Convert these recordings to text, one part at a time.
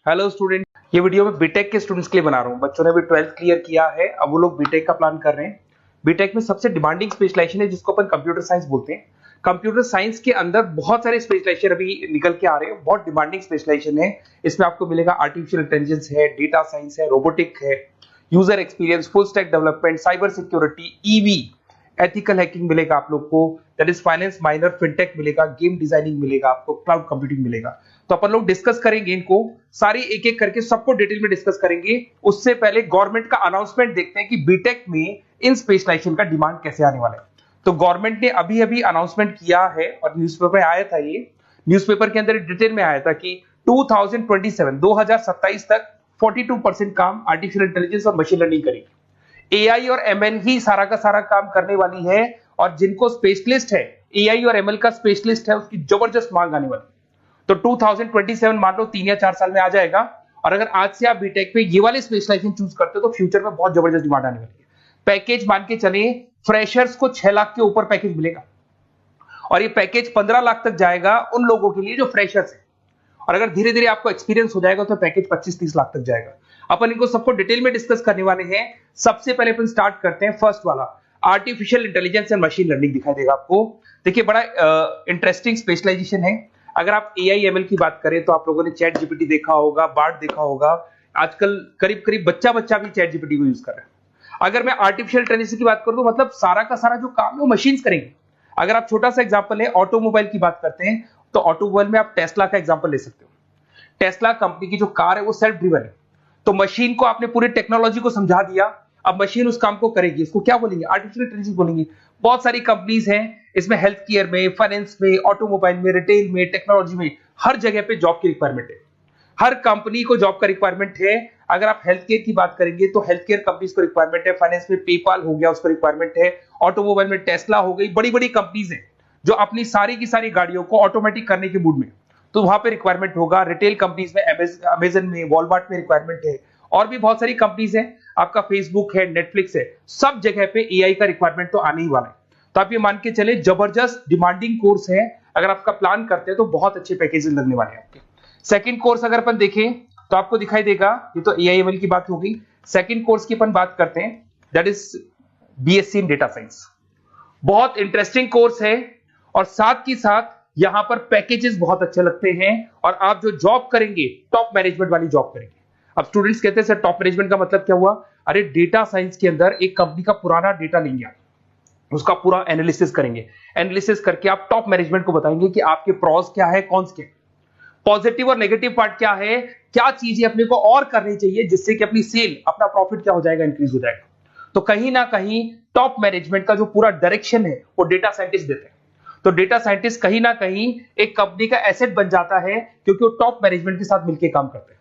Hello student, ये video मैं BTech के स्टूडेंट्स के लिए बना रहा हूँ। बच्चों ने भी 12th क्लियर किया है, अब वो लोग बीटेक का प्लान कर रहे हैं। बीटेक में सबसे डिमांडिंग स्पेशलाइजेशन है जिसको अपन कंप्यूटर साइंस बोलते हैं। कंप्यूटर साइंस के अंदर बहुत सारे स्पेशलाइजेशन अभी निकल के आ रहे हैं, बहुत डिमांडिंग स्पेशलाइजेशन है। इसमें आपको मिलेगा आर्टिफिशियल इंटेलिजेंस है, डेटा साइंस है, रोबोटिक है, user experience, full stack development, cyber security, EV, ethical hacking मिलेगा आप लोग को, that is finance minor, fintech मिलेगा, गेम डिजाइनिंग मिलेगा, आपको क्लाउड कंप्यूटिंग मिलेगा। तो अपन लोग डिस्कस करेंगे इनको सारी एक एक करके, सबको डिटेल में डिस्कस करेंगे। उससे पहले गवर्नमेंट का अनाउंसमेंट देखते हैं कि बीटेक में इन स्पेशलाइजेशन का डिमांड कैसे आने वाला है। तो गवर्नमेंट ने अभी अभी अनाउंसमेंट किया है और न्यूज़पेपर में आया था, ये न्यूज़पेपर के अंदर डिटेल में आया था कि 2027 तक 42% काम आर्टिफिशियल इंटेलिजेंस और मशीन लर्निंग करेगी। एआई और एमएल ही सारा का सारा काम करने वाली है, और जिनको स्पेशलिस्ट है, एआई और एमएल का स्पेशलिस्ट है, उसकी जबरदस्त मांग आने वाली है। तो 2027 मान लो 3 या 4 साल में आ जाएगा। और अगर आज से आप बीटेक पे ये वाले स्पेशलाइजेशन चूज करते हो तो फ्यूचर में बहुत जबरदस्त डिमांड आने वाली है। पैकेज मान के चले, फ्रेशर्स को 6 लाख के ऊपर पैकेज मिलेगा, और ये पैकेज 15 लाख तक जाएगा उन लोगों के लिए जो फ्रेशर्स है। और अगर धीरे धीरे आपको एक्सपीरियंस हो जाएगा तो पैकेज 25-30 लाख तक जाएगा। अपन इनको सबको डिटेल में डिस्कस करने वाले हैं। सबसे पहले अपन स्टार्ट करते हैं फर्स्ट वाला, artificial intelligence and machine learning दिखाई देगा आपको। देखिए, बड़ा इंटरेस्टिंग स्पेशलाइजेशन है। अगर आप एआई एमएल की बात करें तो आप लोगों ने चैट जीपीटी देखा होगा, बार्ड देखा होगा। आजकल करीब करीब बच्चा भी चैट जीपीटी को यूज कर रहा है। अगर मैं आर्टिफिशियल इंटेलिजेंस की बात करूं तो मतलब सारा का सारा जो काम है वो मशीन्स करेंगे। अगर आप छोटा सा एग्जांपल है, ऑटोमोबाइल की बात करते हैं तो ऑटोमोबाइल में आप टेस्ला का एग्जांपल ले सकते हो। टेस्ला कंपनी की जो कार है वो सेल्फ ड्रिवन है। तो मशीन को आपने पूरी टेक्नोलॉजी को समझा दिया, अब मशीन उस काम को करेगी। इसको क्या बोलेंगे? आर्टिफिशियल इंटेलिजेंस बोलेंगे। बहुत सारी कंपनीज हैं इसमें, हेल्थ केयर में, फाइनेंस में, ऑटोमोबाइल में, रिटेल में, टेक्नोलॉजी में, हर जगह पे जॉब की रिक्वायरमेंट है। हर कंपनी को जॉब का रिक्वायरमेंट है। अगर आप हेल्थ केयर की बात करेंगे तो हेल्थ केयर कंपनीज को रिक्वायरमेंट है, फाइनेंस में पेपाल हो गया उसको रिक्वायरमेंट है, ऑटोमोबाइल में टेस्ला हो गई, बड़ी बड़ी कंपनीज हैं जो अपनी सारी की सारी गाड़ियों को ऑटोमेटिक करने के मूड में, तो वहां पे रिक्वायरमेंट होगा। रिटेल कंपनीज में अमेजन में, वॉलमार्ट में रिक्वायरमेंट है, और भी बहुत सारी कंपनीज हैं, आपका फेसबुक है, नेटफ्लिक्स है, सब जगह पे एआई का रिक्वायरमेंट तो आने ही वाला है। तो आप ये मान के चले जबरदस्त डिमांडिंग कोर्स है। अगर आपका प्लान करते हैं तो बहुत अच्छे पैकेजेस लगने वाले हैं आपके। सेकंड कोर्स अगर अपन देखें तो आपको दिखाई देगा, ये तो एआई एमएल की बात हो गई। सेकंड कोर्स की अपन बात करते हैं, that is BSc in data science. बहुत इंटरेस्टिंग कोर्स है, और साथ ही साथ यहां पर पैकेजेस बहुत अच्छे लगते हैं, और आप जो जॉब करेंगे टॉप मैनेजमेंट वाली जॉब करेंगे। अब स्टूडेंट्स कहते हैं सर टॉप मैनेजमेंट का मतलब क्या हुआ? अरे डेटा साइंस के अंदर एक कंपनी का पुराना डेटा लेंगे आप, उसका पूरा एनालिसिस करेंगे, एनालिसिस करके आप टॉप मैनेजमेंट को बताएंगे कि आपके प्रॉस क्या है, कॉन्स क्या है, पॉजिटिव और नेगेटिव पार्ट क्या है, क्या चीजें अपने को और करनी चाहिए जिससे कि अपनी सेल, अपना प्रॉफिट क्या हो जाएगा, इंक्रीज हो जाएगा। तो कहीं ना कहीं टॉप मैनेजमेंट का जो पूरा डायरेक्शन है वो डेटा साइंटिस्ट देते हैं। तो डेटा साइंटिस्ट कहीं ना कहीं एक कंपनी का एसेट बन जाता है, क्योंकि वो टॉप मैनेजमेंट के साथ मिलकर काम करते हैं।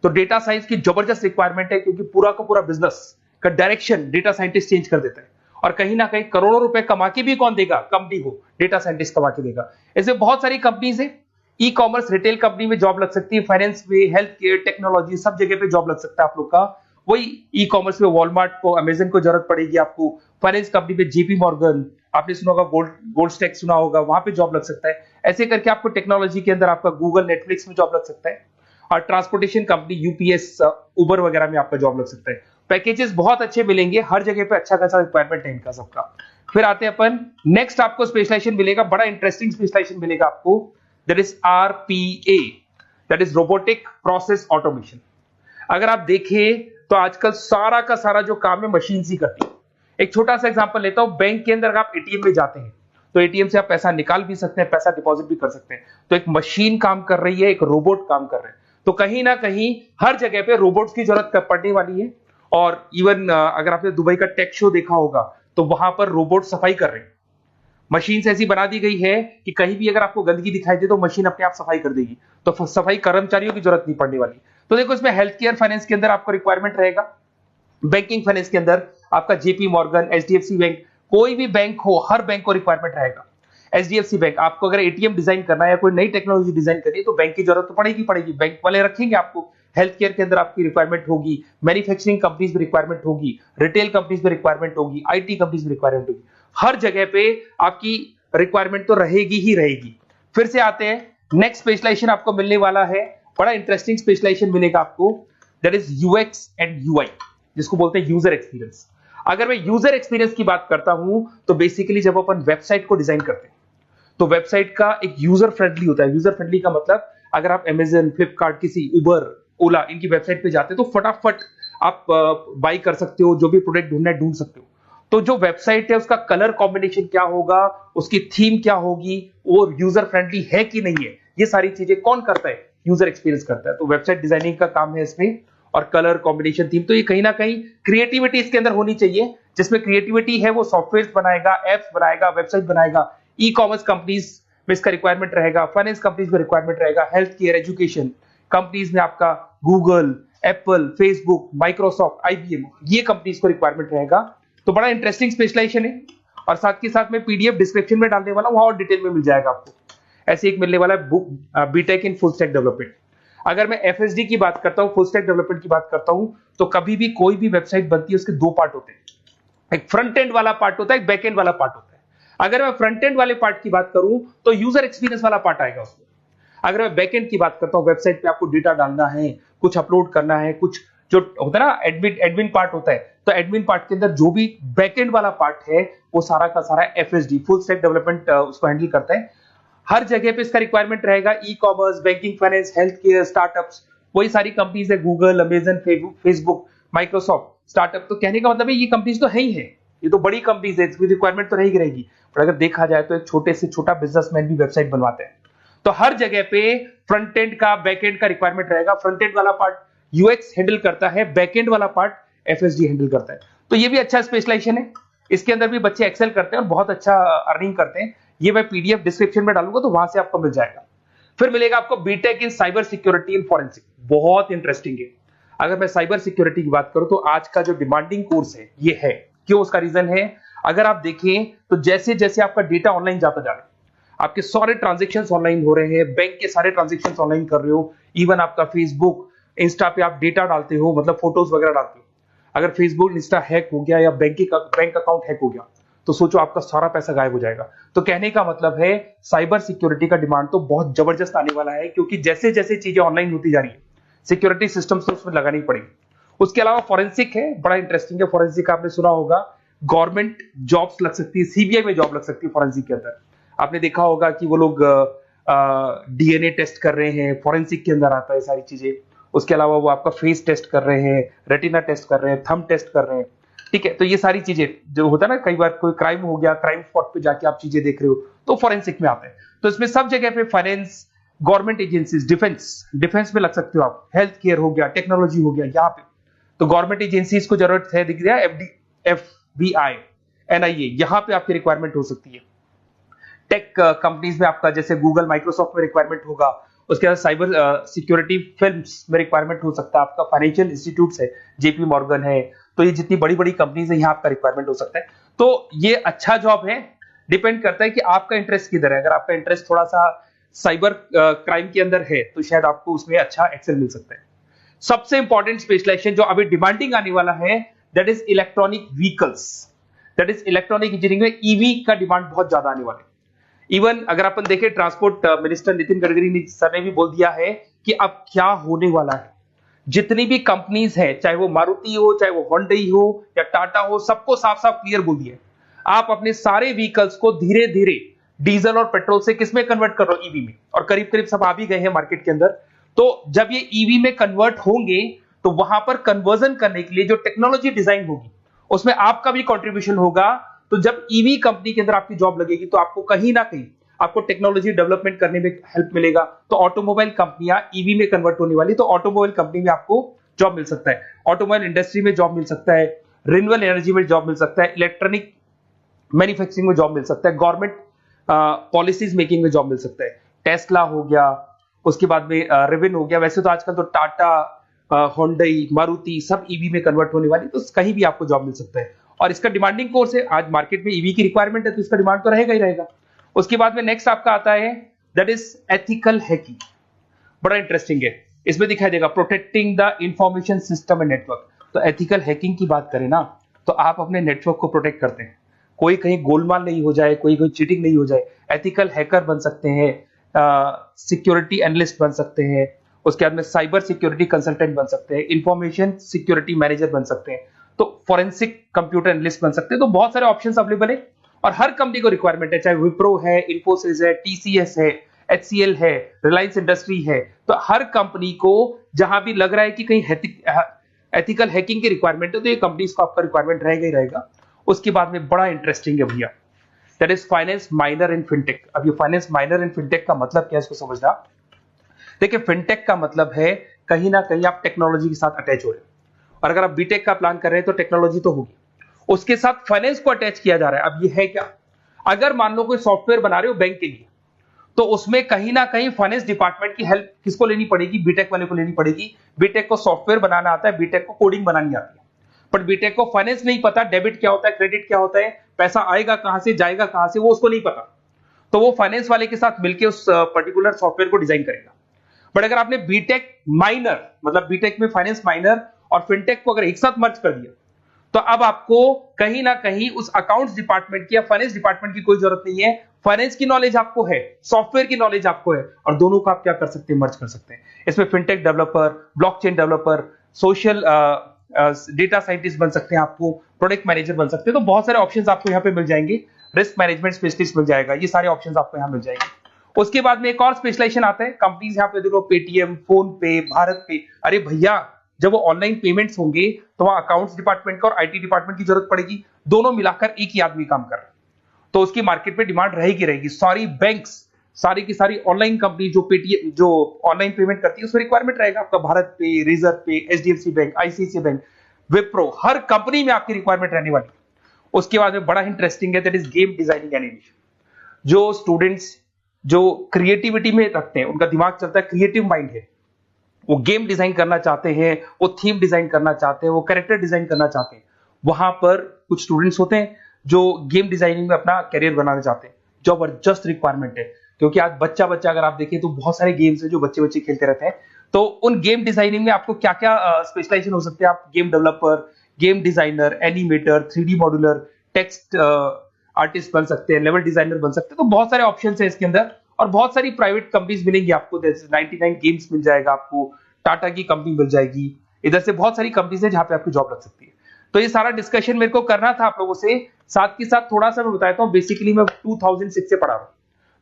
तो डेटा साइंस की जबरदस्त रिक्वायरमेंट है, क्योंकि पूरा का पूरा बिजनेस का डायरेक्शन डेटा साइंटिस्ट चेंज कर देता है। और कहीं ना कहीं करोड़ों रुपए कमा के भी कौन देगा? कंपनी को डेटा साइंटिस्ट कमा के देगा। ऐसे बहुत सारी कंपनीज है, ई कॉमर्स, रिटेल कंपनी में जॉब लग सकती है, फाइनेंस में, हेल्थ केयर, टेक्नोलॉजी, सब जगह पे जॉब लग सकता है आप लोग का। वही ई कॉमर्स में वॉलमार्ट को, अमेजन को जरूरत पड़ेगी आपको। फाइनेंस कंपनी में जेपी मॉर्गन, आपने सुना होगा, गोल्ड स्टैक सुना होगा, वहां पे जॉब लग सकता है। ऐसे करके आपको टेक्नोलॉजी के अंदर आपका गूगल, नेटफ्लिक्स में जॉब लग सकता है। और ट्रांसपोर्टेशन कंपनी, यूपीएस, उबर वगैरह में आपका जॉब लग सकता है। पैकेजेस बहुत अच्छे मिलेंगे, हर जगह पे अच्छा खासा रिक्वायरमेंट है इनका सबका। फिर आते हैं अपन नेक्स्ट, आपको स्पेशलाइजेशन मिलेगा, बड़ा इंटरेस्टिंग स्पेशलाइजेशन मिलेगा आपको, that is RPA, that is robotic process automation. अगर आप देखें तो आजकल सारा का सारा जो काम है मशीन ही करती है। एक छोटा सा एग्जांपल लेता हूं, बैंक के अंदर अगर आप एटीएम में जाते हैं तो एटीएम से आप पैसा निकाल भी सकते हैं, पैसा डिपॉजिट भी कर सकते हैं। तो एक मशीन काम कर रही है, एक रोबोट काम कर रहे हैं। तो कहीं ना कहीं हर जगह पे रोबोट्स की जरूरत पड़ने वाली है। और इवन अगर आपने दुबई का टेक शो देखा होगा तो वहां पर रोबोट सफाई कर रहे हैं। मशीन ऐसी बना दी गई है कि कहीं भी अगर आपको गंदगी दिखाई दे तो मशीन अपने आप सफाई कर देगी। तो सफाई कर्मचारियों की जरूरत नहीं पड़ने वाली। तो देखो, इसमें हेल्थ केयर, फाइनेंस के अंदर आपको रिक्वायरमेंट रहेगा। बैंकिंग फाइनेंस के अंदर आपका जेपी मॉर्गन, एचडीएफसी बैंक, कोई भी बैंक हो, हर बैंक को रिक्वायरमेंट रहेगा। एचडीएफसी बैंक, आपको अगर एटीएम डिजाइन करना है या कोई नई टेक्नोलॉजी डिजाइन करनी है तो बैंक की जरूरत तो पड़ेगी, बैंक वाले रखेंगे आपको। हेल्थ केयर के अंदर आपकी रिक्वायरमेंट होगी, मैन्युफैक्चरिंग कंपनीज में रिक्वायरमेंट होगी, रिटेल कंपनीज में रिक्वायरमेंट होगी, आईटी कंपनीज में रिक्वायरमेंट होगी। हर जगह पे आपकी रिक्वायरमेंट तो रहेगी ही रहेगी। फिर से आते हैं, नेक्स्ट स्पेशलाइजेशन आपको मिलने वाला है बड़ा इंटरेस्टिंग स्पेशलाइजेशन मिलेगा आपको, that is UX and UI, जिसको बोलते हैं यूजर एक्सपीरियंस। अगर मैं यूजर एक्सपीरियंस की बात करता हूं तो बेसिकली जब अपन वेबसाइट को डिजाइन करते हैं तो वेबसाइट का एक यूजर फ्रेंडली होता है। यूजर फ्रेंडली का मतलब अगर आप अमेजन, फ्लिपकार्ट, किसी उबर, ओला इनकी वेबसाइट पे जाते हैं तो फटाफट आप बाई कर सकते हो, जो भी प्रोडक्ट ढूंढना है ढूंढ सकते हो। तो जो वेबसाइट है उसका कलर कॉम्बिनेशन क्या होगा, उसकी थीम क्या होगी, वो यूजर फ्रेंडली है कि नहीं है, ये सारी चीजें कौन करता है, यूजर एक्सपीरियंस करता है। तो वेबसाइट डिजाइनिंग का काम है इसमें, और कलर कॉम्बिनेशन, थीम, तो ये कहीं ना कहीं क्रिएटिविटी इसके अंदर होनी चाहिए। जिसमें क्रिएटिविटी है वो सॉफ्टवेयर बनाएगा, एप्स बनाएगा, वेबसाइट बनाएगा। ई कॉमर्स कंपनीज में इसका रिक्वायरमेंट रहेगा, फाइनेंस कंपनीज में रिक्वायरमेंट रहेगा, हेल्थ केयर, एजुकेशन कंपनीज में आपका Google, Apple, Facebook, Microsoft, IBM, ये कंपनीज को रिक्वायरमेंट रहेगा। तो बड़ा इंटरेस्टिंग स्पेशलाइजेशन है। और साथ के साथ में पीडीएफ डिस्क्रिप्शन में डालने वाला हूं, वहां और डिटेल में मिल जाएगा आपको। ऐसे एक मिलने वाला है book, BTech in full stack development. अगर मैं एफएसडी की बात करता हूं, फुल स्टैक डेवलपमेंट की बात करता हूं, तो कभी भी कोई भी वेबसाइट बनती है उसके दो पार्ट होते हैं, एक फ्रंट एंड वाला पार्ट होता है, एक बैक एंड वाला पार्ट होता है। अगर मैं फ्रंट एंड वाले पार्ट की बात करूं तो यूजर एक्सपीरियंस वाला पार्ट आएगा उसमें। अगर मैं बैक एंड की बात करता हूं, वेबसाइट पे आपको डेटा डालना है, कुछ अपलोड करना है, कुछ जो होता है ना एडमिन पार्ट होता है, तो एडमिन पार्ट के अंदर जो भी बैक एंड वाला पार्ट है वो सारा का सारा एफएसडी, फुल स्टैक डेवलपमेंट, उसको हैंडल करता है। हर जगह पे इसका रिक्वायरमेंट रहेगा। E commerce, banking, finance, health care, startups, वही सारी कंपनीज है, Google, Amazon, Facebook, Microsoft, startup. तो कहने का मतलब है ये कंपनीज तो है ही है, ये तो बड़ी कंपनीज है, इसकी रिक्वायरमेंट तो रहेगी रहेगी। पर अगर देखा जाए तो एक छोटे से छोटा बिजनेसमैन भी वेबसाइट बनवाते हैं। तो हर जगह पे फ्रंट एंड का, बैक एंड का रिक्वायरमेंट रहेगा। फ्रंट एंड वाला पार्ट यूएक्स हैंडल करता है, बैक एंड वाला पार्ट एफएसडी हैंडल करता है। तो ये भी अच्छा स्पेशलाइजेशन है। इसके अंदर भी बच्चे एक्सेल करते हैं और बहुत अच्छा अर्निंग करते हैं। ये मैं पीडीएफ डिस्क्रिप्शन में डालूंगा तो वहां से आपको मिल जाएगा। फिर मिलेगा आपको BTech in cyber security and forensic, बहुत इंटरेस्टिंग है। अगर मैं साइबर सिक्योरिटी की बात करूं तो आज का जो डिमांडिंग कोर्स है ये है। क्यों? उसका रीजन है, अगर आप देखें तो जैसे जैसे आपका डेटा ऑनलाइन जाता जा रहा है, आपके सारे ट्रांजेक्शंस ऑनलाइन हो रहे हैं, बैंक के सारे ट्रांजेक्शंस ऑनलाइन कर रहे हो, इवन आपका फेसबुक, इंस्टा पे आप डेटा डालते हो, मतलब फोटोज वगैरह डालते हो। अगर फेसबुक, इंस्टा हैक हो गया या बैंक अकाउंट हैक हो गया तो सोचो आपका सारा पैसा गायब हो जाएगा। तो कहने का मतलब है साइबर सिक्योरिटी का डिमांड तो बहुत जबरदस्त आने वाला है, क्योंकि जैसे जैसे चीजें ऑनलाइन होती जा रही है सिक्योरिटी सिस्टम्स तो उसमें लगानी पड़ेगी। उसके अलावा फॉरेंसिक है, बड़ा इंटरेस्टिंग है। फॉरेंसिक आपने सुना होगा, गवर्नमेंट जॉब्स लग सकती है, सीबीआई में जॉब लग सकती है फॉरेंसिक के अंदर। आपने देखा होगा कि वो लोग डीएनए टेस्ट कर रहे हैं, फॉरेंसिक के अंदर आता है सारी चीजें। उसके अलावा वो आपका फेस टेस्ट कर रहे हैं, रेटिना टेस्ट कर रहे हैं, थंब टेस्ट कर रहे हैं, ठीक है। तो ये सारी चीजें जो होता है ना, कई बार कोई क्राइम हो गया, क्राइम स्पॉट पे जाके आप चीजें देख रहे हो तो फॉरेंसिक में आता है। तो इसमें सब जगह पे फाइनेंस, गवर्नमेंट एजेंसीज, डिफेंस में लग सकते हो आप, हेल्थ केयर हो गया, टेक्नोलॉजी हो गया, यहाँ पे तो गवर्नमेंट एजेंसीज को जरूरत है, दिख गया एफबीआई, एनआईए, यहाँ पे आपकी रिक्वायरमेंट हो सकती है। टेक कंपनीज में आपका जैसे गूगल, माइक्रोसॉफ्ट में रिक्वायरमेंट होगा। उसके बाद साइबर सिक्योरिटी फिल्म्स में रिक्वायरमेंट हो सकता है आपका, फाइनेंशियल इंस्टीट्यूट्स है, जेपी मॉर्गन है, तो ये जितनी बड़ी बड़ी कंपनीज है यहाँ आपका रिक्वायरमेंट हो सकता है। तो ये अच्छा जॉब है, डिपेंड करता है कि आपका इंटरेस्ट किधर है। अगर आपका इंटरेस्ट थोड़ा सा साइबर क्राइम के अंदर है तो शायद आपको उसमें अच्छा एक्सेल मिल सकता है। सबसे इंपॉर्टेंट स्पेशलाइजेशन जो अभी डिमांडिंग आने वाला है, that is electronic vehicles, that is electronic engineering में ईवी का डिमांड बहुत ज्यादा आने वाला है। इवन अगर अपन देखें, transport minister Nitin Gadkari sir ने भी बोल दिया है कि अब क्या होने वाला है, जितनी भी कंपनीज है, चाहे वो मारुति हो, चाहे वो होंडई हो या टाटा हो, सबको साफ साफ क्लियर बोल दिया, आप अपने सारे व्हीकल्स को धीरे धीरे डीजल और पेट्रोल से किसमें कन्वर्ट कर रहे हो, ईवी में। और करीब करीब सब आ भी गए हैं मार्केट के अंदर। तो जब ये ईवी में कन्वर्ट होंगे तो वहां पर कन्वर्जन करने के लिए जो टेक्नोलॉजी डिजाइन होगी उसमें आपका भी कंट्रीब्यूशन होगा। तो जब ईवी कंपनी के अंदर आपकी जॉब लगेगी तो आपको कहीं ना कहीं आपको टेक्नोलॉजी डेवलपमेंट करने में हेल्प मिलेगा। तो ऑटोमोबाइल कंपनियां ईवी में कन्वर्ट होने वाली, तो ऑटोमोबाइल कंपनी में आपको जॉब मिल सकता है, ऑटोमोबाइल इंडस्ट्री में जॉब मिल सकता है, रिन्यूएबल एनर्जी में जॉब मिल सकता है, इलेक्ट्रॉनिक मैन्युफैक्चरिंग में जॉब मिल सकता है, गवर्नमेंट पॉलिसीज मेकिंग में जॉब मिल सकता है। टेस्ला हो गया, उसके बाद में रिविन हो गया। वैसे तो आजकल तो टाटा, होंडई, मारुति सब ईवी में कन्वर्ट होने वाली, तो कहीं भी आपको जॉब मिल सकता है। और इसका डिमांडिंग कोर्स है, आज मार्केट में ईवी की रिक्वायरमेंट है तो इसका डिमांड तो रहेगा ही रहेगा। उसके बाद में नेक्स्ट आपका आता है दैट इज एथिकल हैकिंग, बड़ा इंटरेस्टिंग है। इसमें दिखाई देगा protecting the information system and network. तो एथिकल हैकिंग की बात करें ना, तो आप अपने नेटवर्क को प्रोटेक्ट करते हैं, कोई कहीं गोलमाल नहीं हो जाए, कोई चीटिंग नहीं हो जाए। एथिकल हैकर बन सकते हैं, सिक्योरिटी एनालिस्ट बन सकते हैं, उसके बाद में साइबर सिक्योरिटी कंसल्टेंट बन सकते हैं, इंफॉर्मेशन सिक्योरिटी मैनेजर बन सकते हैं, तो फॉरेंसिक कंप्यूटर एनालिस्ट बन सकते हैं। तो बहुत सारे ऑप्शंस अवेलेबल है और हर कंपनी को रिक्वायरमेंट है, चाहे विप्रो है, इन्फोसिस है, टीसीएस है, एचसीएल है, रिलायंस इंडस्ट्री है। तो हर कंपनी को जहां भी लग रहा है कि कहीं एथिकल हैकिंग की रिक्वायरमेंट है तो ये कंपनीज को आपका रिक्वायरमेंट रहेगा ही रहेगा। उसके बाद में बड़ा इंटरेस्टिंग है भैया, that is finance minor in fintech. अब ये फाइनेंस माइनर इन फिनटेक का मतलब क्या है इसको समझना। देखिए फिनटेक का मतलब है कहीं ना कहीं आप टेक्नोलॉजी के साथ अटैच हो रहे हैं, और अगर आप बीटेक का प्लान कर रहे हैं तो टेक्नोलॉजी तो होगी, उसके साथ फाइनेंस को अटैच किया जा रहा है। अब ये है क्या, अगर मान लो कोई सॉफ्टवेयर बना रहे हो बैंक के लिए, तो उसमें कहीं ना कहीं फाइनेंस डिपार्टमेंट की हेल्प किसको लेनी पड़ेगी, बीटेक वाले को लेनी पड़ेगी। बीटेक को सॉफ्टवेयर बनाना आता है, बीटेक को कोडिंग बनानी आती है, बट बीटेक को फाइनेंस नहीं पता, डेबिट क्या होता है, क्रेडिट क्या होता है, पैसा आएगा कहां से जाएगा कहां से, वो उसको नहीं पता। तो वो फाइनेंस वाले के साथ मिलकर उस पर्टिकुलर सॉफ्टवेयर को डिजाइन करेगा। बट अगर आपने बीटेक माइनर मतलब बीटेक में फाइनेंस माइनर और फिनटेक को अगर एक साथ मर्ज कर दिया, तो अब आपको कहीं ना कहीं उस अकाउंट्स डिपार्टमेंट की या फाइनेंस डिपार्टमेंट की कोई जरूरत नहीं है। फाइनेंस की नॉलेज आपको है, सॉफ्टवेयर की नॉलेज आपको है, और दोनों को आप क्या कर सकते हैं, मर्ज कर सकते हैं। इसमें fintech developer, blockchain developer, social data scientist बन सकते हैं, आपको प्रोडक्ट मैनेजर बन सकते हैं। तो बहुत सारे ऑप्शंस आपको यहाँ पे मिल जाएंगे, रिस्क मैनेजमेंट स्पेशलिस्ट मिल जाएगा, ये सारे ऑप्शंस आपको यहाँ मिल जाएंगे। उसके बाद में एक और स्पेशलाइजेशन आता है, कंपनीज यहाँ पे देखो पेटीएम, फोन पे, भारत पे। अरे भैया जब वो ऑनलाइन पेमेंट्स होंगे तो वहां अकाउंट्स डिपार्टमेंट का और आईटी डिपार्टमेंट की जरूरत पड़ेगी, दोनों मिलाकर एक ही आदमी काम कर रहा है, तो उसकी मार्केट में डिमांड रहेगी रहेगी। सारी बैंक्स, सारी की सारी ऑनलाइन कंपनी जो पेटीएम जो ऑनलाइन पेमेंट करती है उसमें रिक्वायरमेंट रहेगा आपका, भारत पे, Razorpay, HDFC bank, ICICI bank, Wipro, हर कंपनी में आपकी रिक्वायरमेंट रहने वाली है। उसके बाद में बड़ा इंटरेस्टिंग है, that is game designing animation. जो स्टूडेंट्स जो क्रिएटिविटी में रखते हैं, उनका दिमाग चलता है, क्रिएटिव माइंड है, वो गेम डिजाइन करना चाहते हैं, वो थीम डिजाइन करना चाहते हैं, वो कैरेक्टर डिजाइन करना चाहते हैं, वहां पर कुछ स्टूडेंट्स होते हैं जो गेम डिजाइनिंग में अपना करियर बनाना चाहते हैं। जबरदस्त रिक्वायरमेंट है, क्योंकि आज बच्चा बच्चा अगर आप देखें तो बहुत सारे गेम्स हैं जो बच्चे बच्चे खेलते रहते हैं। तो उन गेम डिजाइनिंग में आपको क्या क्या स्पेशलाइजेशन हो सकते हैं, आप game developer, game designer, animator, 3D modular, text artist बन सकते हैं, लेवल डिजाइनर बन सकते हैं। तो बहुत सारे ऑप्शंस हैं इसके अंदर, और बहुत सारी प्राइवेट कंपनीज मिलेंगी आपको, जैसे 99 गेम्स मिल जाएगा आपको, टाटा की कंपनी मिल जाएगी, इधर से बहुत सारी कंपनीज है जहां पे आपकी जॉब लग सकती है। तो ये सारा डिस्कशन मेरे को करना था आप लोगों से, साथ के साथ थोड़ा सा मैं बताता हूँ। बेसिकली मैं 2006 से पढ़ा रहा हूँ,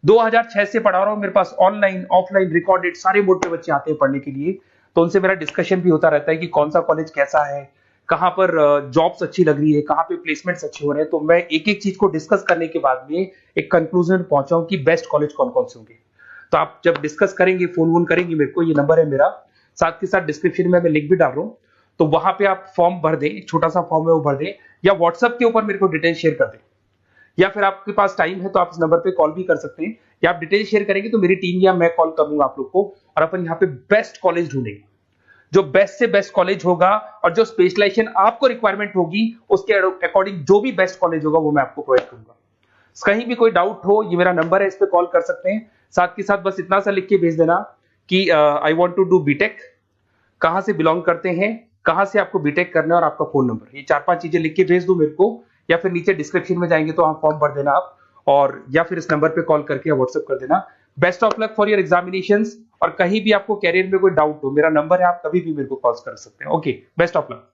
2006 से पढ़ा रहा हूँ। मेरे पास ऑनलाइन ऑफलाइन रिकॉर्डेड सारे मोड पे बच्चे आते हैं पढ़ने के लिए, तो उनसे मेरा डिस्कशन भी होता रहता है कि कौन सा कॉलेज कैसा है, कहां पर जॉब्स अच्छी लग रही है, कहां पे प्लेसमेंट्स अच्छे हो रहे हैं। तो मैं एक एक चीज को डिस्कस करने के बाद में एक कंक्लूजन पहुंचा हूं कि बेस्ट कॉलेज कौन कौन से होंगे। तो आप जब डिस्कस करेंगे, फोन वोन करेंगे मेरे को, ये नंबर है मेरा, साथ के साथ डिस्क्रिप्शन में मैं लिंक भी डाल रहा हूँ, तो वहां पे आप फॉर्म भर दें, एक छोटा सा फॉर्म है वो भर दें, या व्हाट्सएप के ऊपर मेरे को डिटेल शेयर कर दें, या फिर आपके पास टाइम है तो आप इस नंबर पे कॉल भी कर सकते हैं, या आप डिटेल शेयर करेंगे तो मेरी टीम या मैं कॉल कर लूंगा आप लोग को, और अपन यहाँ पे बेस्ट कॉलेज ढूंढेंगे। जो बेस्ट से बेस्ट कॉलेज होगा और जो स्पेशलाइजेशन आपको रिक्वायरमेंट होगी उसके अकॉर्डिंग जो भी बेस्ट कॉलेज होगा वो मैं आपको प्रोवाइड करूंगा। कहीं भी कोई डाउट हो, ये मेरा नंबर है, इस पे कॉल कर सकते हैं। साथ के साथ बस इतना सा लिख के भेज देना कि I want to do BTech, कहां से बिलोंग करते हैं, कहां से आपको बीटेक करना है, और आपका फोन नंबर, ये 4-5 चीजें लिख के भेज दो मेरे को, या फिर नीचे डिस्क्रिप्शन में जाएंगे तो आप फॉर्म भर देना आप, और या फिर इस नंबर पे कॉल करके या व्हाट्सएप कर देना। Best of luck for your examinations, और कहीं भी आपको कैरियर में कोई डाउट हो, मेरा नंबर है, आप कभी भी मेरे को कॉल कर सकते हैं। Okay, best of luck.